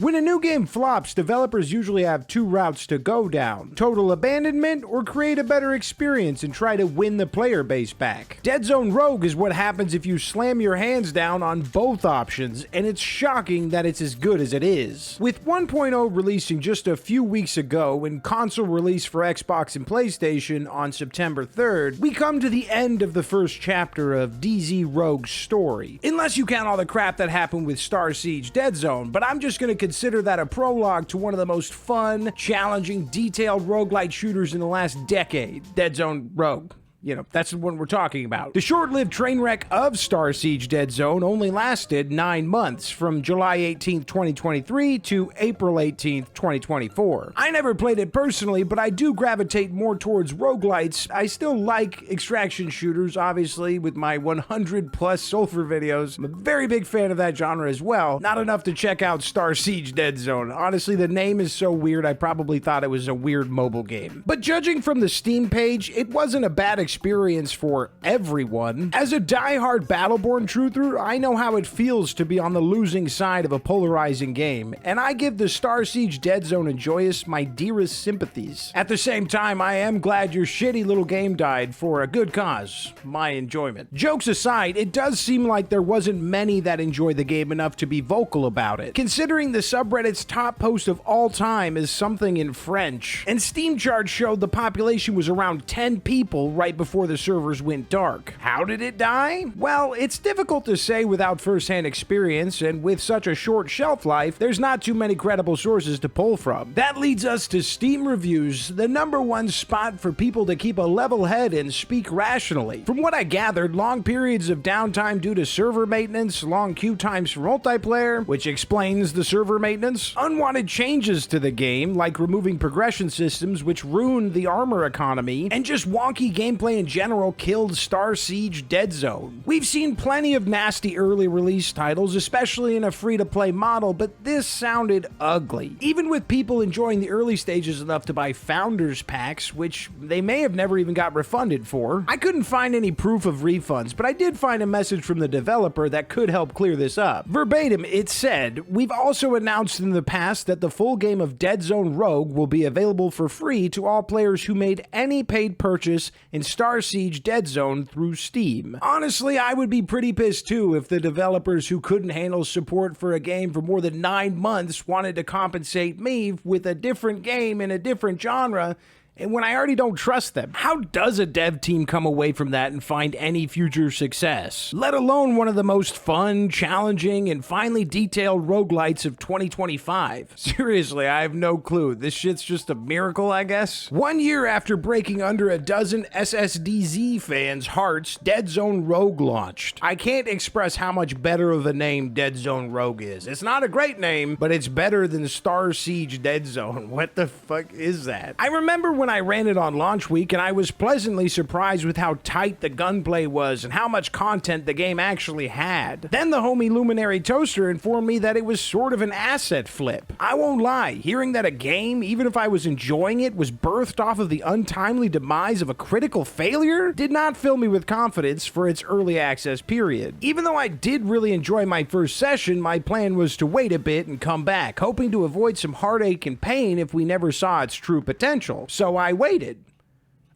When a new game flops, developers usually have two routes to go down: total abandonment or create a better experience and try to win the player base back. Deadzone Rogue is what happens if you slam your hands down on both options, and it's shocking that it's as good as it is. With 1.0 releasing just a few weeks ago and console release for Xbox and PlayStation on September 3rd, we come to the end of the first chapter of DZ Rogue's story. Unless you count all the crap that happened with Starsiege Deadzone, but I'm just gonna consider that a prologue to one of the most fun, challenging, detailed roguelite shooters in the last decade. Deadzone Rogue. You know, that's the one we're talking about. The short-lived train wreck of Starsiege Deadzone only lasted 9 months, from July 18th, 2023 to April 18th, 2024. I never played it personally, but I do gravitate more towards roguelites. I still like extraction shooters, obviously, with my 100+ Sulfur videos. I'm a very big fan of that genre as well. Not enough to check out Starsiege Deadzone. Honestly, the name is so weird, I probably thought it was a weird mobile game. But judging from the Steam page, it wasn't a bad experience for everyone. As a die-hard Battleborn truther, I know how it feels to be on the losing side of a polarizing game, and I give the Starsiege Deadzone Enjoyus my dearest sympathies. At the same time, I am glad your shitty little game died for a good cause, my enjoyment. Jokes aside, it does seem like there wasn't many that enjoy the game enough to be vocal about it, considering the subreddit's top post of all time is something in French, and Steam charts showed the population was around 10 people right before the servers went dark. How did it die? Well, it's difficult to say without first-hand experience, and with such a short shelf life, there's not too many credible sources to pull from. That leads us to Steam reviews, the #1 spot for people to keep a level head and speak rationally. From what I gathered, long periods of downtime due to server maintenance, long queue times for multiplayer, which explains the server maintenance, unwanted changes to the game, like removing progression systems which ruined the armor economy, and just wonky gameplay in general killed Starsiege Deadzone. We've seen plenty of nasty early release titles, especially in a free-to-play model, but this sounded ugly. Even with people enjoying the early stages enough to buy Founders Packs, which they may have never even got refunded for. I couldn't find any proof of refunds, but I did find a message from the developer that could help clear this up. Verbatim, it said, "We've also announced in the past that the full game of Deadzone Rogue will be available for free to all players who made any paid purchase in Starsiege Deadzone through Steam." Honestly, I would be pretty pissed too if the developers who couldn't handle support for a game for more than 9 months wanted to compensate me with a different game in a different genre, and when I already don't trust them. How does a dev team come away from that and find any future success? Let alone one of the most fun, challenging, and finely detailed roguelites of 2025. Seriously, I have no clue. This shit's just a miracle, I guess? 1 year after breaking under a dozen SSDZ fans' hearts, Deadzone Rogue launched. I can't express how much better of a name Deadzone Rogue is. It's not a great name, but it's better than Starsiege Deadzone. What the fuck is that? I remember when I ran it on launch week, and I was pleasantly surprised with how tight the gunplay was and how much content the game actually had. Then the homie Luminary Toaster informed me that it was sort of an asset flip. I won't lie, hearing that a game, even if I was enjoying it, was birthed off of the untimely demise of a critical failure did not fill me with confidence for its early access period. Even though I did really enjoy my first session, my plan was to wait a bit and come back, hoping to avoid some heartache and pain if we never saw its true potential. So I waited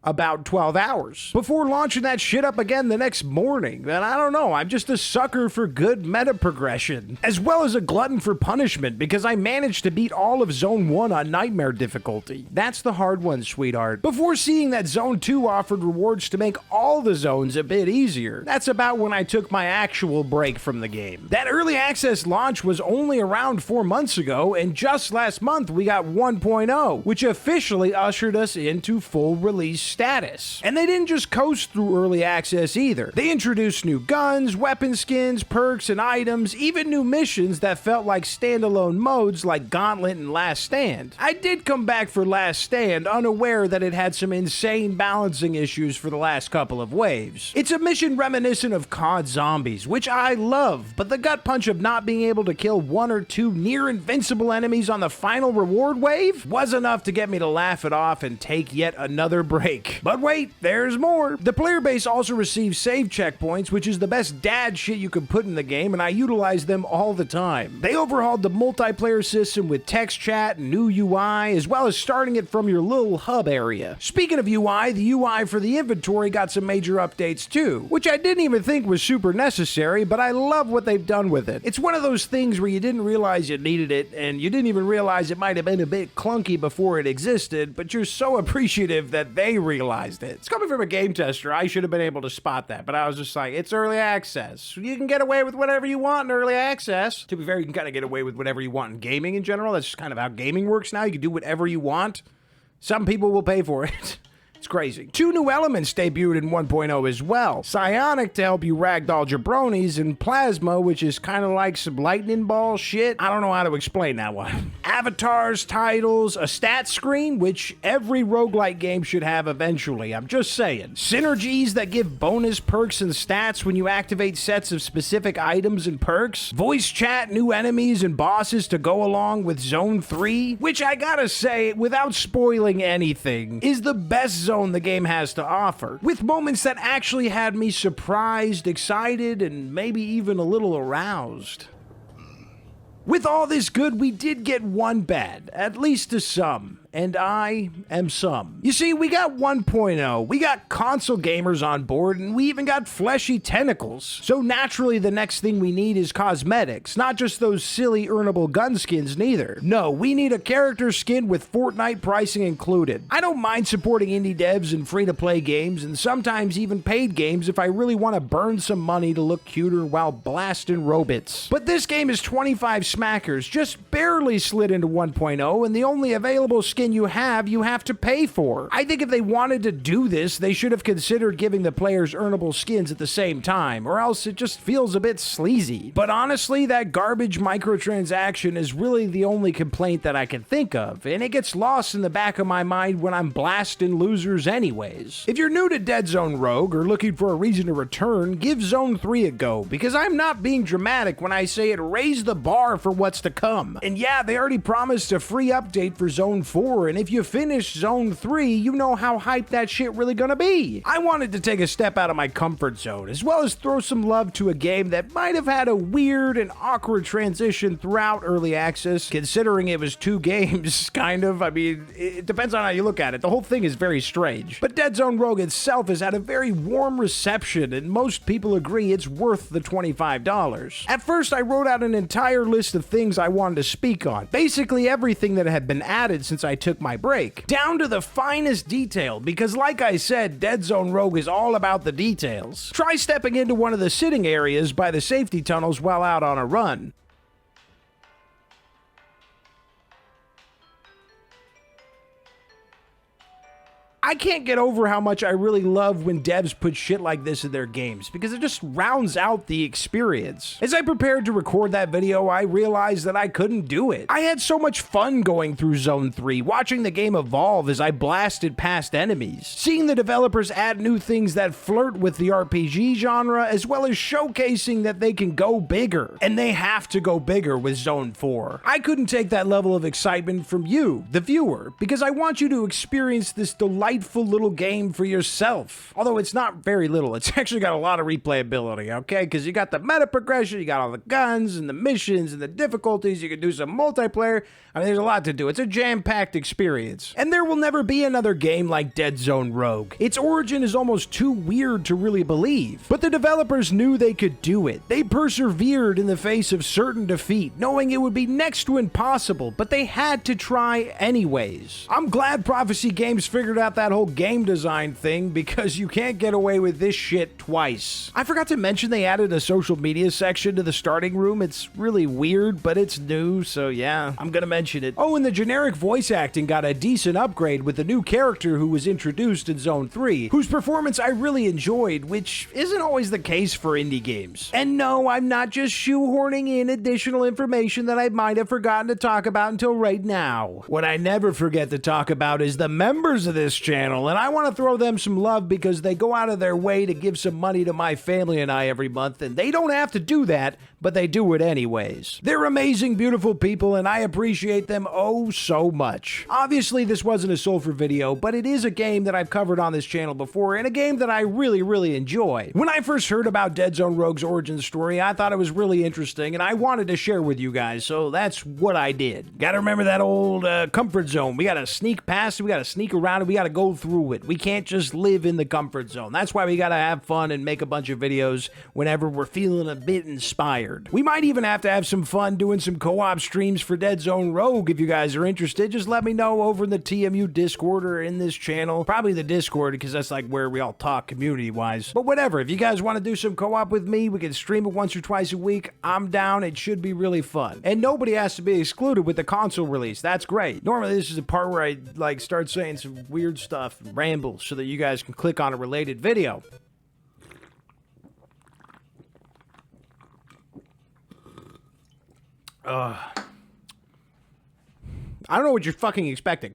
about 12 hours before launching that shit up again the next morning. And I don't know, I'm just a sucker for good meta progression, as well as a glutton for punishment, because I managed to beat all of Zone 1 on Nightmare difficulty. That's the hard one, sweetheart. Before seeing that Zone 2 offered rewards to make all the zones a bit easier. That's about when I took my actual break from the game. That early access launch was only around 4 months ago, and just last month we got 1.0, which officially ushered us into full release status. And they didn't just coast through early access either. They introduced new guns, weapon skins, perks, and items, even new missions that felt like standalone modes like Gauntlet and Last Stand. I did come back for Last Stand, unaware that it had some insane balancing issues for the last couple of waves. It's a mission reminiscent of COD Zombies, which I love, but the gut punch of not being able to kill 1 or 2 near invincible enemies on the final reward wave was enough to get me to laugh it off and take yet another break break. But wait, there's more. The player base also receives save checkpoints, which is the best dad shit you can put in the game, and I utilize them all the time. They overhauled the multiplayer system with text chat and new UI, as well as starting it from your little hub area. Speaking of UI, the UI for the inventory got some major updates too, which I didn't even think was super necessary, but I love what they've done with it. It's one of those things where you didn't realize you needed it, and you didn't even realize it might have been a bit clunky before it existed, but you're so appreciative that they realized it. It's coming from a game tester. I should have been able to spot that, but I was just like, it's early access. You can get away with whatever you want in early access. To be fair, you can kind of get away with whatever you want in gaming in general. That's just kind of how gaming works now. You can do whatever you want. Some people will pay for it. It's crazy. 2 new elements debuted in 1.0 as well. Psionic to help you ragdoll jabronis, and Plasma, which is kind of like some lightning ball shit. I don't know how to explain that one. Avatars, titles, a stat screen, which every roguelite game should have eventually. I'm just saying. Synergies that give bonus perks and stats when you activate sets of specific items and perks. Voice chat, new enemies and bosses to go along with Zone 3, which I gotta say, without spoiling anything, is the best zone the game has to offer, with moments that actually had me surprised, excited, and maybe even a little aroused. With all this good, we did get one bad, at least to some. And I am some. You see, we got 1.0, we got console gamers on board, and we even got fleshy tentacles. So naturally, the next thing we need is cosmetics, not just those silly earnable gun skins neither. No, we need a character skin with Fortnite pricing included. I don't mind supporting indie devs and free-to-play games, and sometimes even paid games if I really want to burn some money to look cuter while blasting robots. But this game is 25 smackers, just barely slid into 1.0, and the only available skin you have to pay for. I think if they wanted to do this, they should have considered giving the players earnable skins at the same time, or else it just feels a bit sleazy. But honestly, that garbage microtransaction is really the only complaint that I can think of, and it gets lost in the back of my mind when I'm blasting losers anyways. If you're new to Deadzone Rogue or looking for a reason to return, give Zone 3 a go, because I'm not being dramatic when I say it raised the bar for what's to come. And yeah, they already promised a free update for Zone 4, and if you finish Zone 3, you know how hyped that shit really gonna be. I wanted to take a step out of my comfort zone, as well as throw some love to a game that might have had a weird and awkward transition throughout early access, considering it was 2 games, kind of. I mean, it depends on how you look at it. The whole thing is very strange. But Deadzone Rogue itself has had a very warm reception, and most people agree it's worth the $25. At first, I wrote out an entire list of things I wanted to speak on, basically everything that had been added since I took my break, down to the finest detail, because like I said, Deadzone Rogue is all about the details. Try stepping into one of the sitting areas by the safety tunnels while out on a run. I can't get over how much I really love when devs put shit like this in their games, because it just rounds out the experience. As I prepared to record that video, I realized that I couldn't do it. I had so much fun going through Zone 3, watching the game evolve as I blasted past enemies, seeing the developers add new things that flirt with the RPG genre, as well as showcasing that they can go bigger. And they have to go bigger with Zone 4. I couldn't take that level of excitement from you, the viewer, because I want you to experience this delightful little game for yourself. Although it's not very little, it's actually got a lot of replayability, okay? Because you got the meta progression, you got all the guns and the missions and the difficulties, you can do some multiplayer. I mean, there's a lot to do. It's a jam-packed experience. And there will never be another game like Deadzone Rogue. Its origin is almost too weird to really believe. But the developers knew they could do it. They persevered in the face of certain defeat, knowing it would be next to impossible, but they had to try anyways. I'm glad Prophecy Games figured out that whole game design thing, because you can't get away with this shit twice. I forgot to mention they added a social media section to the starting room. It's really weird, but it's new, so yeah, I'm gonna mention it. Oh, and the generic voice acting got a decent upgrade with the new character who was introduced in Zone 3, whose performance I really enjoyed, which isn't always the case for indie games. And no, I'm not just shoehorning in additional information that I might have forgotten to talk about until right now. What I never forget to talk about is the members of this channel channel, and I want to throw them some love because they go out of their way to give some money to my family and I every month, and they don't have to do that, but they do it anyways. They're amazing, beautiful people, and I appreciate them oh so much. Obviously, this wasn't a Sulfur video, but it is a game that I've covered on this channel before, and a game that I really enjoy. When I first heard about Deadzone Rogue's origin story, I thought it was really interesting, and I wanted to share with you guys, so that's what I did. Gotta remember that old comfort zone. We gotta sneak past it, we gotta sneak around it, we gotta go through it. We can't just live in the comfort zone. That's why we gotta have fun and make a bunch of videos whenever we're feeling a bit inspired. We might even have to have some fun doing some co-op streams for Deadzone Rogue. If you guys are interested, just let me know over in the TMU Discord or in this channel. Probably the Discord, because that's like where we all talk community-wise. But whatever, if you guys want to do some co-op with me, we can stream it once or twice a week. I'm down. It should be really fun. And nobody has to be excluded with the console release. That's great. Normally, this is a part where I like start saying some weird stuff and ramble so that you guys can click on a related video. I don't know what you're fucking expecting.